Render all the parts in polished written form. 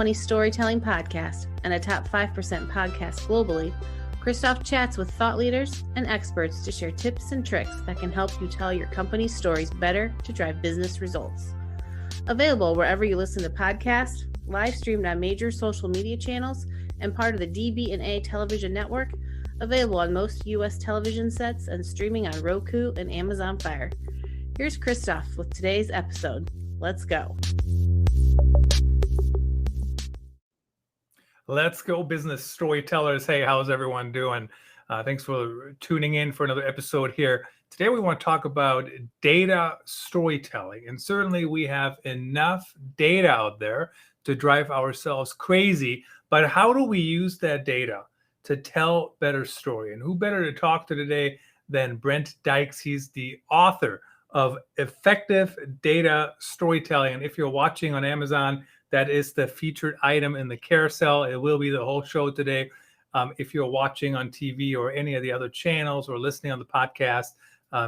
Storytelling podcast and a top 5% podcast globally, Christoph chats with thought leaders and experts to share tips and tricks that can help you tell your company's stories better to drive business results. Available wherever you listen to podcasts, live streamed on major social media channels, and part of the DB&A television network, available on most U.S. television sets and streaming on Roku and Amazon Fire. Here's Christoph with today's episode. Let's go. Let's go, business storytellers. Hey, how's everyone doing? Thanks for tuning in for another episode here. Today we want to talk about data storytelling. And certainly we have enough data out there to drive ourselves crazy. But how do we use that data to tell better story? And who better to talk to today than Brent Dykes? He's the author of Effective Data Storytelling. And if you're watching on Amazon, that is the featured item in the carousel. It will be the whole show today. If you're watching on TV or any of the other channels or listening on the podcast,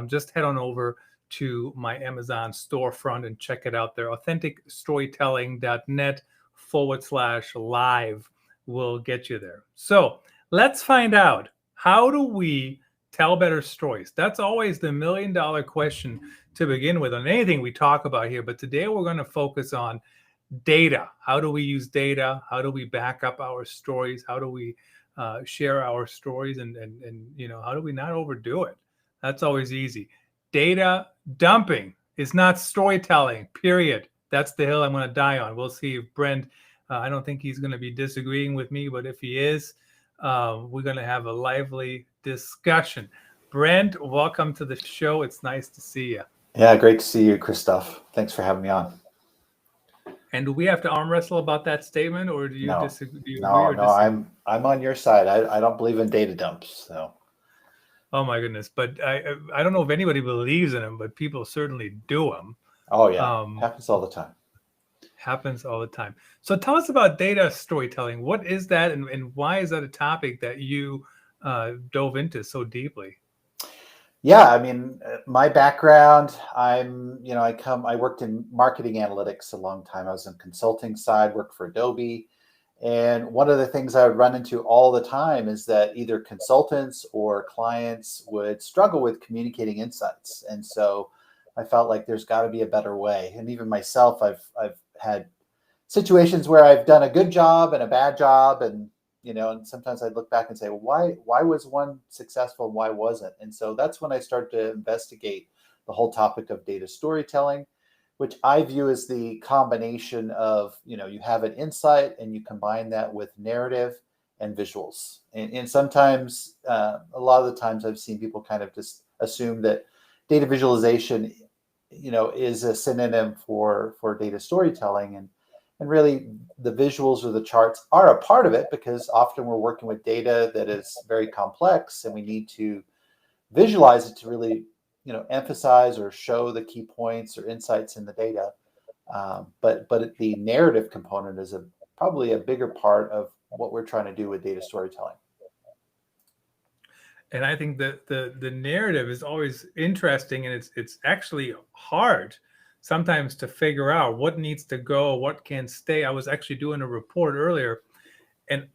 just head on over to my Amazon storefront and check it out there. AuthenticStorytelling.net/live will get you there. So let's find out, how do we tell better stories? That's always the million-dollar question to begin with on anything we talk about here. But today we're going to focus on data. How do we use data? How do we back up our stories? How do we share our stories? And how do we not overdo it? That's always easy. Data dumping is not storytelling, period. That's the hill I'm going to die on. We'll see if Brent, I don't think he's going to be disagreeing with me, but if he is, we're going to have a lively discussion. Brent, welcome to the show. It's nice to see you. Yeah, great to see you, Christoph. Thanks for having me on. And do we have to arm wrestle about that statement, or do you disagree? No, I'm on your side. I don't believe in data dumps. So. Oh my goodness! But I don't know if anybody believes in them, but people certainly do them. Oh yeah, happens all the time. Happens all the time. So tell us about data storytelling. What is that, and why is that a topic that you dove into so deeply? Yeah, I mean, my background, I worked in marketing analytics a long time. I was in consulting side, worked for Adobe. And one of the things I would run into all the time is that either consultants or clients would struggle with communicating insights. And so I felt like there's got to be a better way. And even myself, I've had situations where I've done a good job and a bad job, and sometimes I'd look back and say, well, why was one successful and why wasn't? And so that's when I started to investigate the whole topic of data storytelling, which I view as the combination of, you have an insight and you combine that with narrative and visuals. And sometimes, a lot of the times I've seen people kind of just assume that data visualization, is a synonym for data storytelling. And really, the visuals or the charts are a part of it, because often we're working with data that is very complex and we need to visualize it to really, emphasize or show the key points or insights in the data. But the narrative component is probably a bigger part of what we're trying to do with data storytelling. And I think that the narrative is always interesting, and it's actually hard sometimes to figure out what needs to go, what can stay. I was actually doing a report earlier, and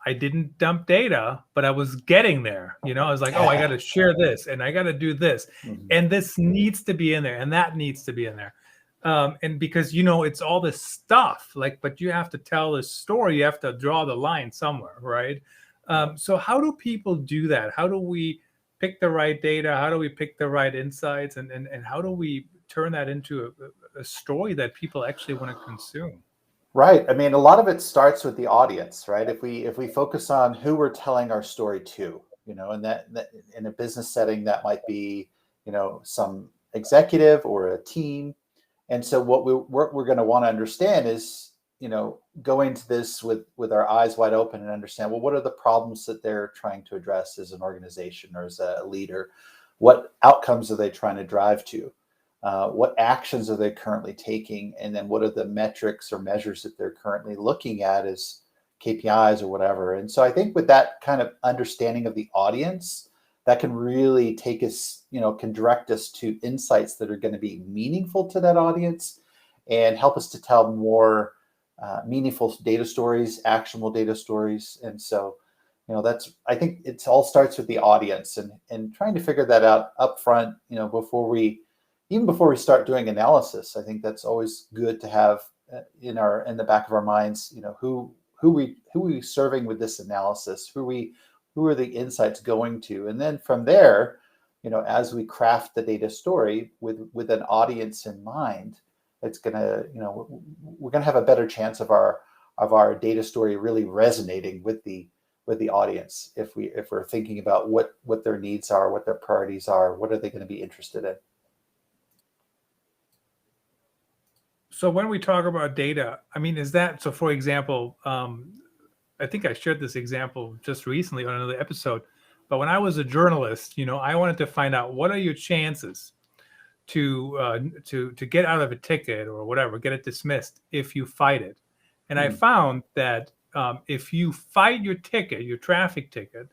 I didn't dump data, but I was getting there. I was like, I got to share this, and I got to do this, and this needs to be in there, and that needs to be in there. And because, it's all this stuff, but you have to tell this story, you have to draw the line somewhere, right? So how do people do that? How do we pick the right data? How do we pick the right insights? And how do we turn that into a story that people actually want to consume? Right. I mean, a lot of it starts with the audience, right? If we focus on who we're telling our story to, and that in a business setting, that might be, some executive or a team. And so what we're going to want to understand is, go into this with our eyes wide open and understand, well, what are the problems that they're trying to address as an organization or as a leader? What outcomes are they trying to drive to? What actions are they currently taking? And then what are the metrics or measures that they're currently looking at as KPIs or whatever? And so I think with that kind of understanding of the audience, that can really take us, can direct us to insights that are going to be meaningful to that audience and help us to tell more meaningful data stories, actionable data stories. And so, I think it all starts with the audience and trying to figure that out up front, before we start doing analysis. I think that's always good to have in the back of our minds, who we serving with this analysis, who are the insights going to, and then from there, as we craft the data story with an audience in mind, it's gonna, we're gonna have a better chance of our data story really resonating with the audience if we're thinking about what their needs are, what their priorities are, what are they going to be interested in. So when we talk about data, I mean, is that so? For example, I think I shared this example just recently on another episode. But when I was a journalist, I wanted to find out what are your chances to get out of a ticket or whatever, get it dismissed if you fight it. And I found that if you fight your ticket, your traffic ticket,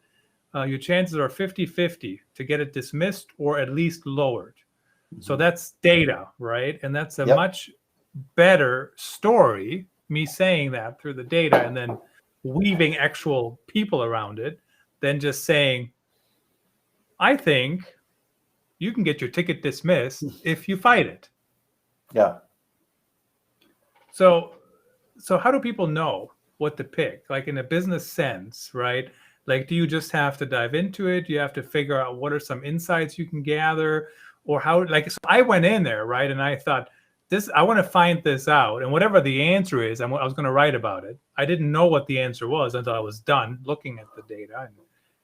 your chances are 50-50 to get it dismissed or at least lowered. So that's data, right? And that's a much better story, me saying that through the data and then weaving actual people around it, than just saying, I think you can get your ticket dismissed if you fight it. Yeah. So how do people know what to pick? Like in a business sense, right? Like, do you just have to dive into it? Do you have to figure out what are some insights you can gather, or how? Like, so I went in there, right, and I thought, I want to find this out, and whatever the answer is, I was going to write about it. I didn't know what the answer was until I was done looking at the data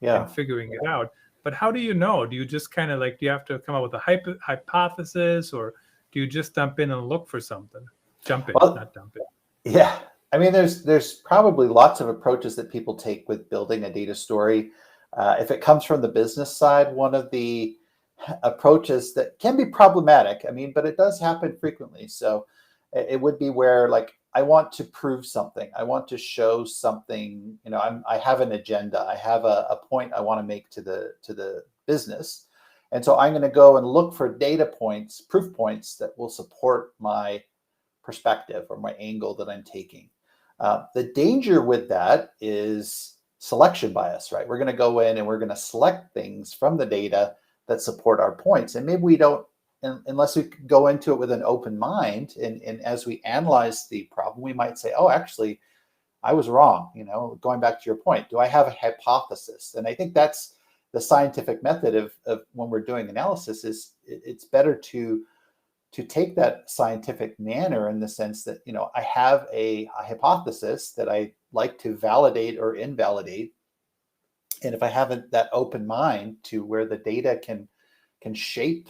and figuring it out. But how do you know? Do you just kind of do you have to come up with a hypothesis, or do you just jump in and look for something? Not dump it. Yeah. I mean, there's probably lots of approaches that people take with building a data story. If it comes from the business side, one of the approaches that can be problematic, but it does happen frequently. So it would be where, I want to prove something. I want to show something. I have an agenda. I have a point I want to make to the business. And so I'm going to go and look for data points, proof points that will support my perspective or my angle that I'm taking. The danger with that is selection bias, right? We're going to go in and we're going to select things from the data that support our points. And maybe we don't, unless we go into it with an open mind, and as we analyze the problem, we might say, oh, actually, I was wrong. Going back to your point, do I have a hypothesis? And I think that's the scientific method of when we're doing analysis. Is it's better to take that scientific manner in the sense that, I have a hypothesis that I like to validate or invalidate. And if I have that open mind to where the data can shape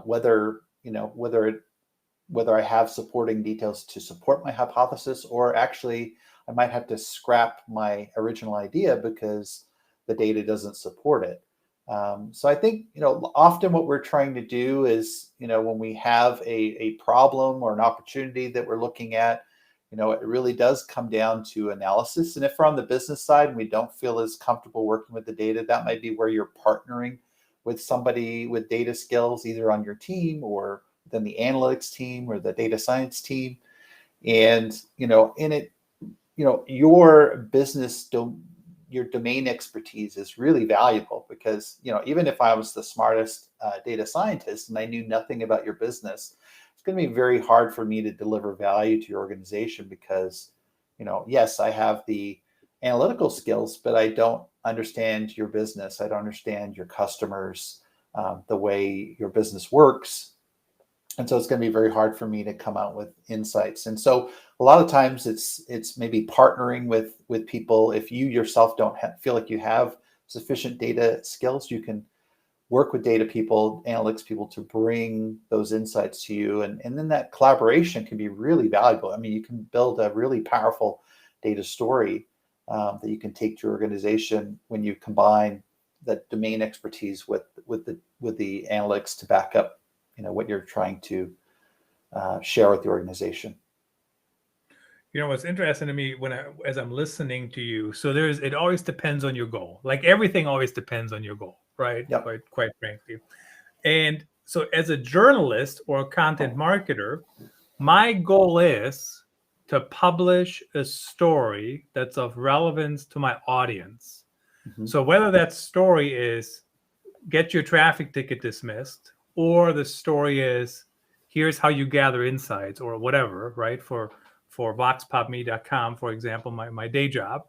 whether I have supporting details to support my hypothesis, or actually I might have to scrap my original idea because the data doesn't support it. So I think, often what we're trying to do is, when we have a problem or an opportunity that we're looking at, it really does come down to analysis. And if we're on the business side and we don't feel as comfortable working with the data, that might be where you're partnering with somebody with data skills, either on your team or within the analytics team or the data science team. And, in it, your business your domain expertise is really valuable, because even if I was the smartest data scientist and I knew nothing about your business, it's going to be very hard for me to deliver value to your organization, because yes, I have the analytical skills, but I don't understand your business. I don't understand your customers, the way your business works. And so it's going to be very hard for me to come out with insights. And so a lot of times it's maybe partnering with people. If you yourself don't feel like you have sufficient data skills, you can work with data people, analytics people, to bring those insights to you. And then that collaboration can be really valuable. You can build a really powerful data story that you can take to your organization when you combine that domain expertise with the analytics to back up what you're trying to share with the organization. What's interesting to me as I'm listening to you, so it always depends on your goal. Like everything always depends on your goal, right? Yep. Quite frankly. And so as a journalist or a content marketer, my goal is to publish a story that's of relevance to my audience. So whether that story is get your traffic ticket dismissed, or the story is here's how you gather insights, or whatever, right? For voxpopme.com, for example, my day job.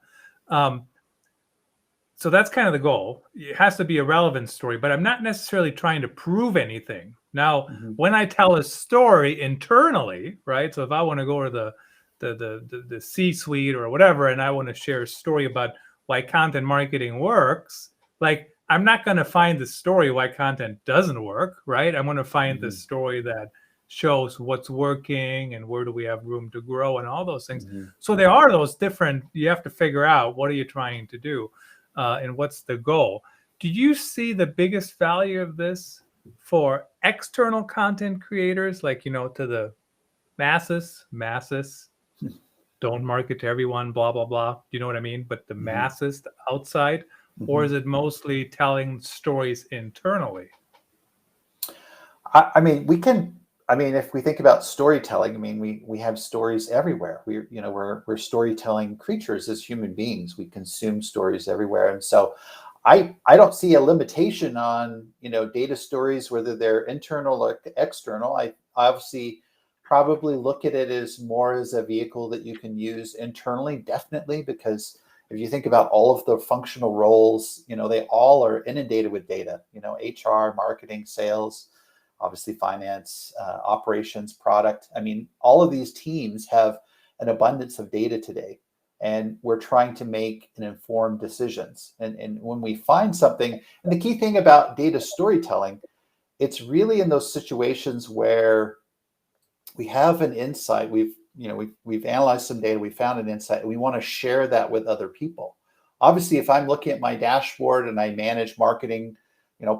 So that's kind of the goal. It has to be a relevant story, but I'm not necessarily trying to prove anything. Now, when I tell a story internally, right? So if I want to go to the C-suite or whatever, and I want to share a story about why content marketing works, like I'm not going to find the story why content doesn't work, right? I'm going to find the story that shows what's working and where do we have room to grow and all those things. So there are those different, you have to figure out what are you trying to do and what's the goal. Do you see the biggest value of this for external content creators, like, you know, to the masses, don't market to everyone, blah, blah, blah. You know what I mean? But the masses, the outside, or is it mostly telling stories internally? I mean, if we think about storytelling, I mean, we have stories everywhere. We're storytelling creatures as human beings. We consume stories everywhere. And so I don't see a limitation on, data stories, whether they're internal or external. I obviously probably look at it as more as a vehicle that you can use internally, definitely, because if you think about all of the functional roles, they all are inundated with data, HR, marketing, sales, obviously finance, operations, product. I mean, all of these teams have an abundance of data today, and we're trying to make an informed decisions. And when we find something, and the key thing about data storytelling, it's really in those situations where we have an insight, we've analyzed some data, we found an insight, and we want to share that with other people. Obviously, if I'm looking at my dashboard and I manage marketing,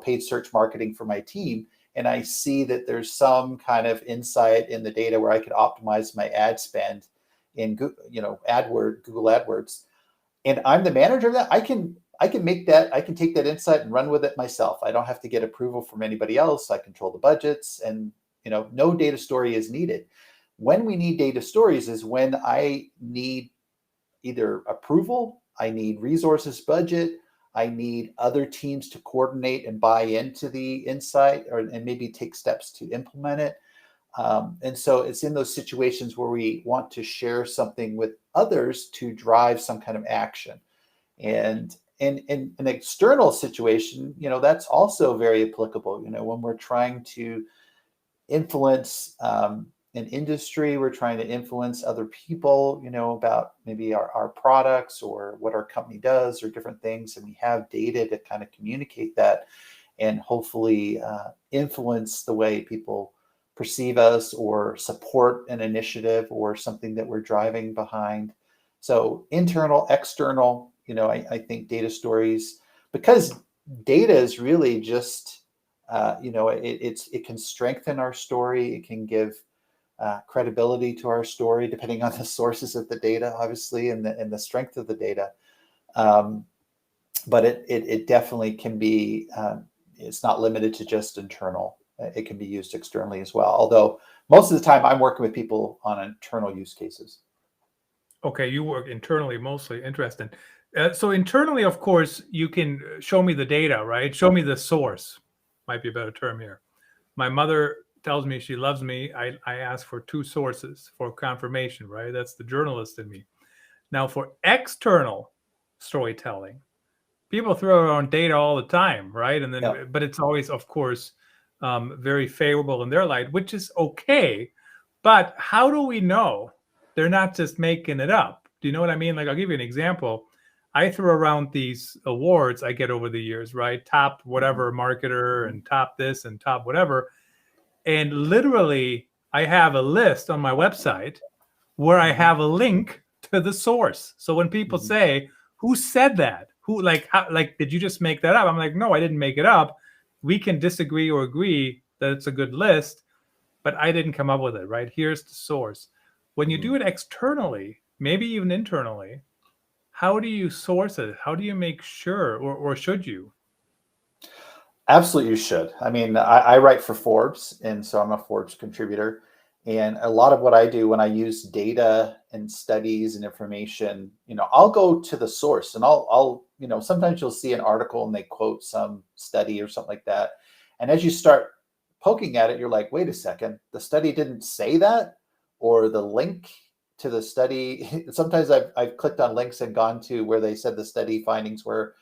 paid search marketing for my team, and I see that there's some kind of insight in the data where I could optimize my ad spend in Google AdWords, and I'm the manager of that, I can take that insight and run with it myself. I don't have to get approval from anybody else. I control the budgets, and no data story is needed. When we need data stories is when I need either approval, I need resources, budget, I need other teams to coordinate and buy into the insight and maybe take steps to implement it. And so it's in those situations where we want to share something with others to drive some kind of action. And in an external situation, that's also very applicable. When we're trying to influence an industry, we're trying to influence other people, about maybe our products or what our company does or different things. And we have data to kind of communicate that and hopefully influence the way people perceive us or support an initiative or something that we're driving behind. So internal, external, I think data stories, because data is really just, it can strengthen our story. It can give credibility to our story, depending on the sources of the data, obviously, and the strength of the data. But it definitely can be. It's not limited to just internal. It can be used externally as well. Although most of the time, I'm working with people on internal use cases. Okay, you work internally mostly. Interesting. So internally, of course, you can show me the data, right? Show me the source. Might be a better term here. My mother tells me she loves me. I ask for 2 sources for confirmation, right? That's the journalist in me. Now, for external storytelling, people throw around data all the time, right? And then, but it's always, of course, very favorable in their light, which is okay. But how do we know they're not just making it up? Do you know what I mean? Like, I'll give you an example. I throw around these awards I get over the years, right? Top whatever marketer and top this and top whatever. And literally, I have a list on my website where I have a link to the source. So when people say, who said that? Who, did you just make that up? I'm like, no, I didn't make it up. We can disagree or agree that it's a good list, but I didn't come up with it, right? Here's the source. When you do it externally, maybe even internally, how do you source it? How do you make sure, or should you? Absolutely, you should. I mean, I write for Forbes, and so I'm a Forbes contributor. And a lot of what I do when I use data and studies and information, I'll go to the source, and I'll sometimes you'll see an article and they quote some study or something like that. And as you start poking at it, you're like, wait a second, the study didn't say that, or the link to the study. Sometimes I've clicked on links and gone to where they said the study findings were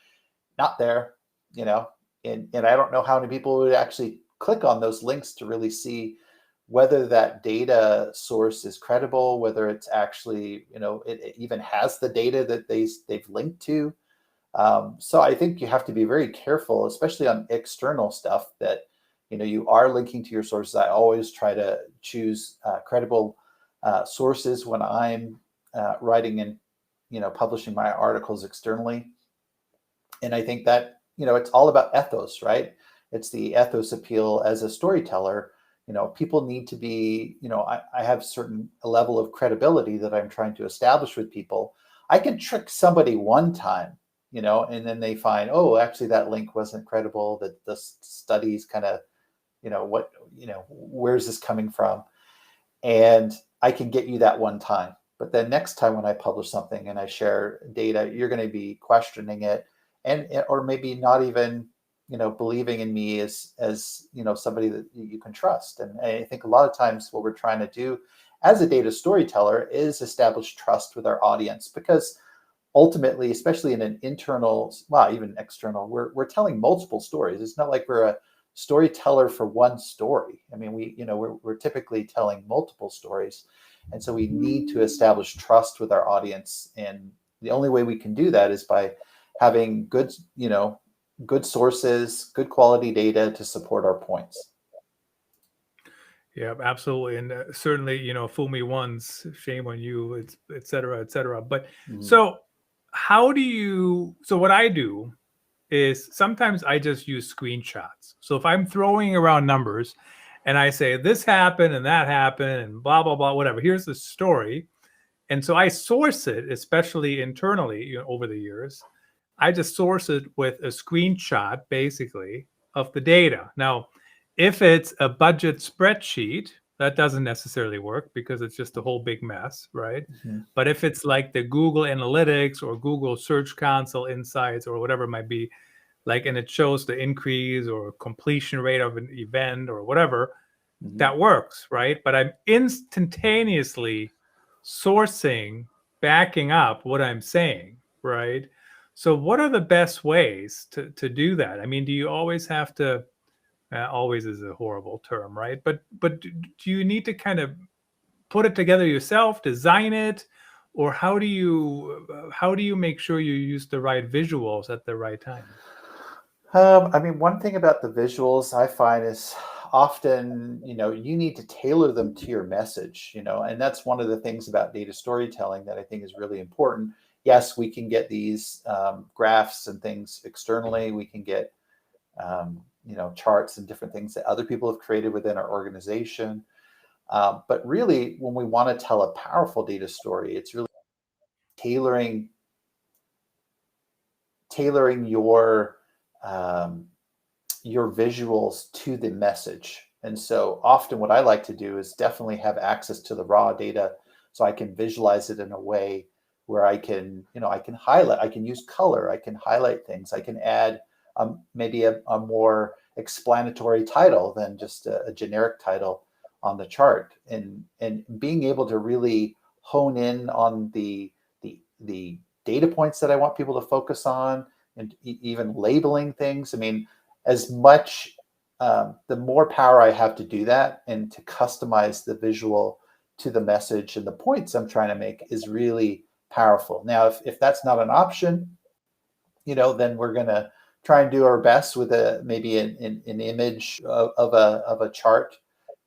not there, and I don't know how many people would actually click on those links to really see whether that data source is credible, whether it's actually, it even has the data that they've linked to. So I think you have to be very careful, especially on external stuff, that you are linking to your sources. I always try to choose credible sources when I'm writing and publishing my articles externally. And I think that it's all about ethos, right? It's the ethos appeal as a storyteller. People need to be, I have certain level of credibility that I'm trying to establish with people. I can trick somebody one time, and then they find, oh, actually that link wasn't credible, that the studies kind of, where's this coming from? And I can get you that one time. But then next time when I publish something and I share data, you're going to be questioning it, or maybe not even believing in me as somebody that you can trust. And I think a lot of times what we're trying to do as a data storyteller is establish trust with our audience, because ultimately, especially in an internal, well, even external, we're telling multiple stories. It's not like we're a storyteller for one story. I mean, we're typically telling multiple stories. And so we need to establish trust with our audience. And the only way we can do that is by having good sources, good quality data to support our points. Yeah, absolutely. And certainly, fool me once, shame on you, et cetera, et cetera. But so what I do is sometimes I just use screenshots. So if I'm throwing around numbers and I say this happened and that happened and blah, blah, blah, whatever, here's the story. And so I source it, especially internally, over the years. I just source it with a screenshot, basically, of the data. Now, if it's a budget spreadsheet, that doesn't necessarily work because it's just a whole big mess, right? Mm-hmm. But if it's like the Google Analytics or Google Search Console Insights or whatever it might be, and it shows the increase or completion rate of an event or whatever, that works, right? But I'm instantaneously sourcing, backing up what I'm saying, right? So what are the best ways to do that? I mean, do you always have to, always is a horrible term, right? But do you need to kind of put it together yourself, design it, or how do you make sure you use the right visuals at the right time? I mean, one thing about the visuals I find is often, you need to tailor them to your message, and that's one of the things about data storytelling that I think is really important. Yes, we can get these graphs and things externally. We can get, charts and different things that other people have created within our organization. But really, when we want to tell a powerful data story, it's really tailoring your visuals to the message. And so often what I like to do is definitely have access to the raw data so I can visualize it in a way where I can highlight, I can use color, I can highlight things, I can add maybe a more explanatory title than just a generic title on the chart, and being able to really hone in on the data points that I want people to focus on, and even labeling things. I mean, as much, the more power I have to do that and to customize the visual to the message and the points I'm trying to make is really powerful. Now, if that's not an option, then we're going to try and do our best with maybe an image of a chart.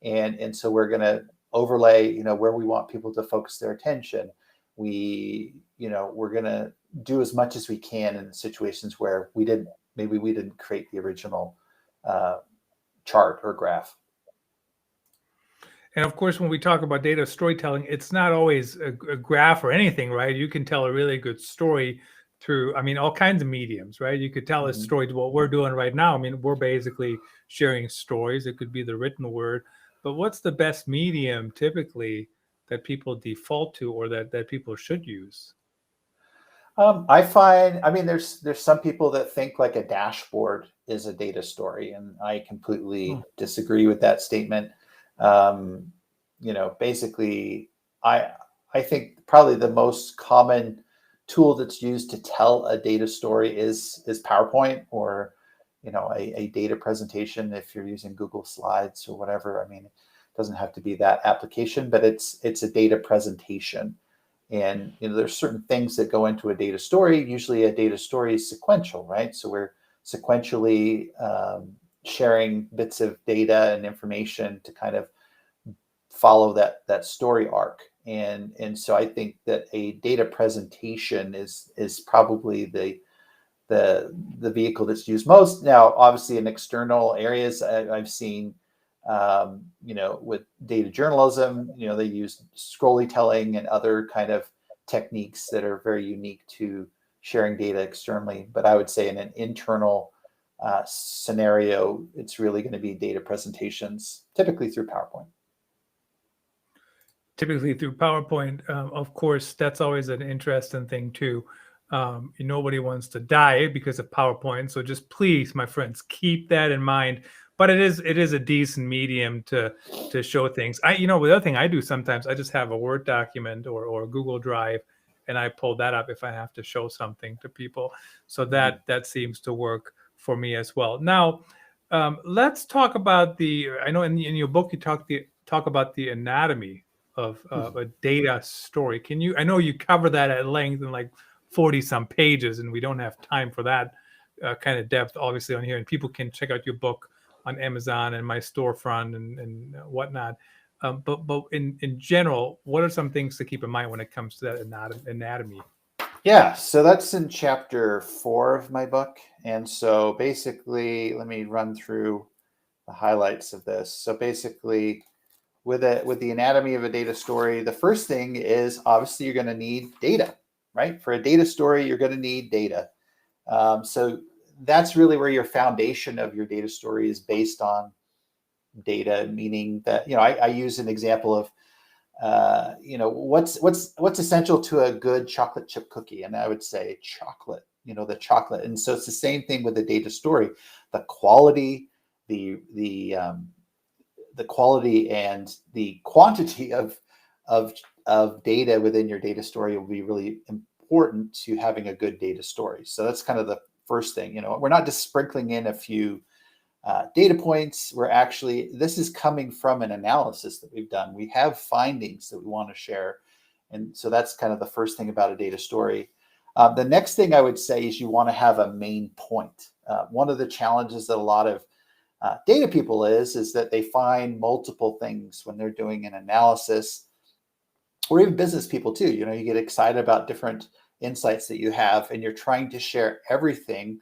And so we're going to overlay, where we want people to focus their attention. We're going to do as much as we can in situations where we didn't create the original chart or graph. And of course, when we talk about data storytelling, it's not always a graph or anything, right? You can tell a really good story through, all kinds of mediums, right? You could tell a story. What we're doing right now, we're basically sharing stories. It could be the written word, But what's the best medium typically that people default to, or that people should use? I find, I mean, there's some people that think like a dashboard is a data story, and I completely disagree with that statement. Um, basically, I I think probably the most common tool that's used to tell a data story is PowerPoint, or a data presentation if you're using Google Slides or whatever. I mean, it doesn't have to be that application, but it's a data presentation. And there's certain things that go into a data story. Usually a data story is sequential, right? So we're sequentially sharing bits of data and information to kind of follow that story arc. And so I think that a data presentation is probably the vehicle that's used most. Now, obviously, in external areas, I've seen, with data journalism, they use scrollytelling and other kind of techniques that are very unique to sharing data externally. But I would say in an internal scenario, it's really going to be data presentations, typically through PowerPoint. Typically through PowerPoint. Of course, that's always an interesting thing too. Nobody wants to die because of PowerPoint, so just please, my friends, keep that in mind. But it is a decent medium to show things. The other thing I do sometimes, I just have a Word document or Google Drive, and I pull that up if I have to show something to people. So that seems to work for me as well. Now, let's talk about I know in your book you talk about the anatomy of a data story. I know you cover that at length in like 40 some pages, and we don't have time for that kind of depth obviously on here, and people can check out your book on Amazon and my storefront and whatnot. But in general, what are some things to keep in mind when it comes to that anatomy? Yeah, so that's in chapter 4 of my book. And so basically, let me run through the highlights of this. So basically, with the anatomy of a data story, the first thing is obviously you're going to need data, right? For a data story, you're going to need data. So that's really where your foundation of your data story is based on data, meaning that, I use an example of, what's essential to a good chocolate chip cookie? And I would say chocolate, the chocolate. And so it's the same thing with the data story. The quality, the quality and the quantity of data within your data story will be really important to having a good data story. So that's kind of the first thing. We're not just sprinkling in a few data points. This is coming from an analysis that we've done. We have findings that we want to share. And so that's kind of the first thing about a data story. The next thing I would say is you want to have a main point. One of the challenges that a lot of data people is that they find multiple things when they're doing an analysis, or even business people too. You get excited about different insights that you have, and you're trying to share everything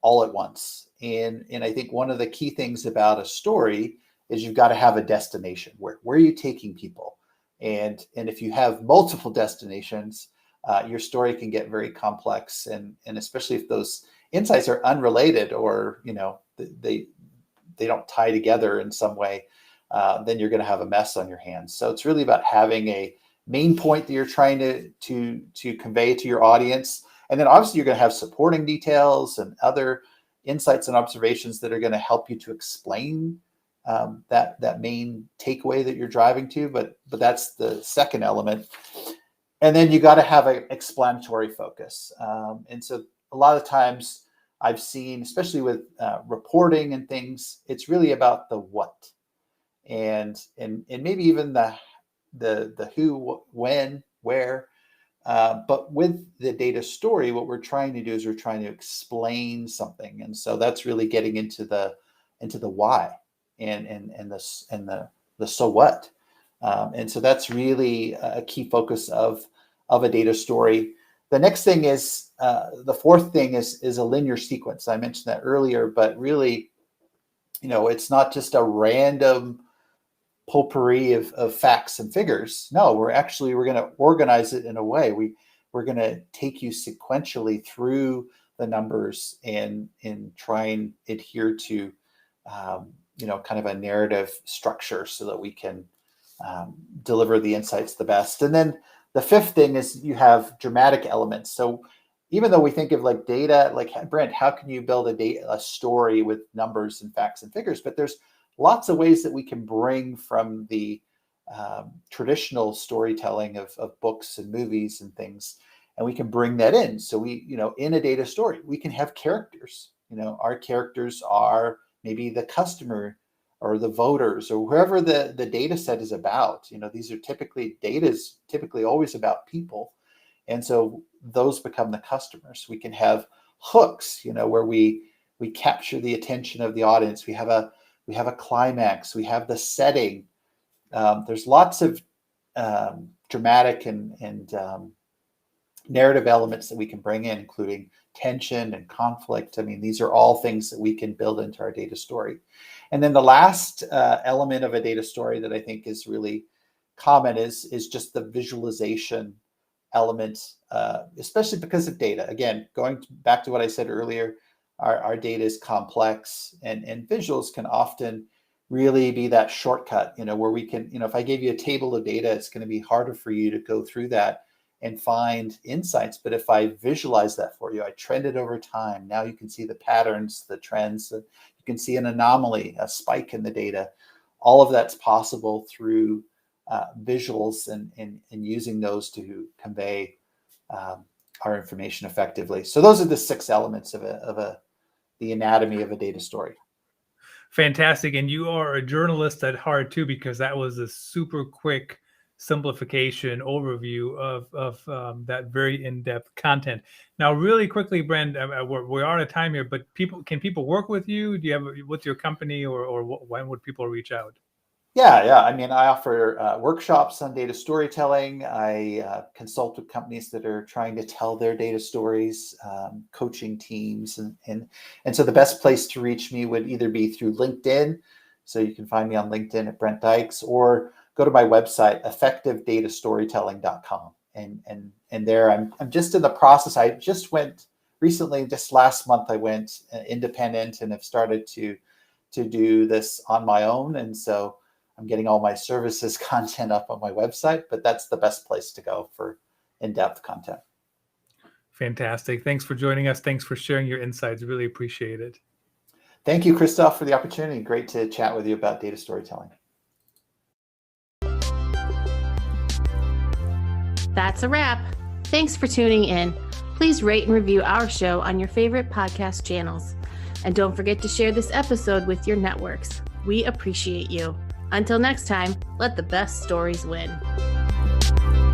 all at once. And I think one of the key things about a story is you've got to have a destination. Where are you taking people? And if you have multiple destinations, your story can get very complex, and especially if those insights are unrelated, or they don't tie together in some way, then you're going to have a mess on your hands. So it's really about having a main point that you're trying to convey to your audience. And then obviously you're going to have supporting details and other insights and observations that are going to help you to explain that main takeaway that you're driving to. But that's the second element. And then you got to have an explanatory focus. And so a lot of times I've seen, especially with reporting and things, it's really about the what, and maybe even the who, when, where. But with the data story, what we're trying to do is we're trying to explain something, and so that's really getting into the why and the so what. And so that's really a key focus of a data story. The next thing is, the fourth thing is a linear sequence. I mentioned that earlier, but really, it's not just a random potpourri of facts and figures. No, we're going to organize it in a way. We're going to take you sequentially through the numbers and try and adhere to, kind of a narrative structure so that we can deliver the insights the best. And then the fifth thing is you have dramatic elements. So even though we think of like data, like Brent, how can you build a story with numbers and facts and figures? But there's lots of ways that we can bring from the traditional storytelling of books and movies and things, and we can bring that in. So we, in a data story, we can have characters. Our characters are maybe the customer or the voters or whoever the data set is about. These are data's typically always about people. And so those become the customers. We can have hooks, where we capture the attention of the audience. We have a climax. We have the setting. There's lots of dramatic and narrative elements that we can bring in, including tension and conflict. I mean, these are all things that we can build into our data story. And then the last element of a data story that I think is really common is just the visualization element, especially because of data. Again, going back to what I said earlier, our data is complex, and visuals can often really be that shortcut, where we can, if I gave you a table of data, it's going to be harder for you to go through that and find insights. But if I visualize that for you, I trend it over time. Now you can see the patterns, the trends, you can see an anomaly, a spike in the data. All of that's possible through visuals and using those to convey our information effectively. So those are the 6 elements of the anatomy of a data story. Fantastic. And you are a journalist at heart too, because that was a super quick simplification overview of that very in-depth content. Now, really quickly, Brent, we're out of time here, but can people work with you? Do you have what's your company, or when would people reach out? Yeah. I mean, I offer workshops on data storytelling. I consult with companies that are trying to tell their data stories, coaching teams, and so the best place to reach me would either be through LinkedIn. So you can find me on LinkedIn at Brent Dykes, or go to my website, effectivedatastorytelling.com. And there I'm just in the process. I just went recently, just last month, I went independent and have started to do this on my own. And so I'm getting all my services content up on my website, but that's the best place to go for in-depth content. Fantastic. Thanks for joining us. Thanks for sharing your insights. Really appreciate it. Thank you, Christoph, for the opportunity. Great to chat with you about data storytelling. That's a wrap. Thanks for tuning in. Please rate and review our show on your favorite podcast channels. And don't forget to share this episode with your networks. We appreciate you. Until next time, let the best stories win.